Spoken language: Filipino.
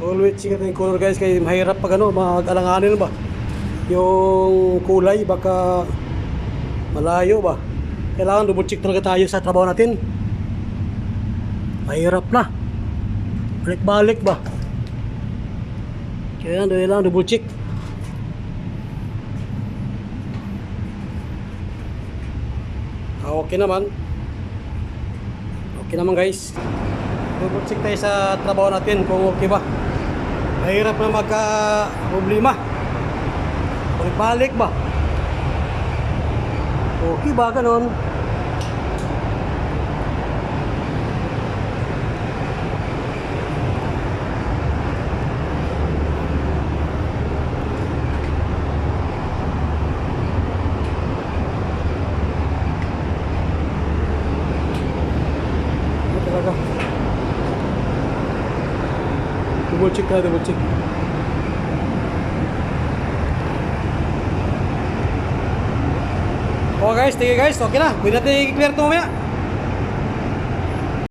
Always check natin yung color guys, kaya mahirap pag ano, mag-alanganin ba yung kulay, baka malayo ba. Kailangan double check talaga tayo sa trabaho natin. Mahirap na, balik-balik ba, kaya kailangan double check. Okay naman, okay naman guys. Double check tayo sa trabaho natin kung okay ba. Mahirap na magka-problema, balik-balik ba, okay ba, ganon. Ano talaga, double check tayo, double check. Okay guys, tingin guys, okay na. Pwede natin i-clear ito mamaya.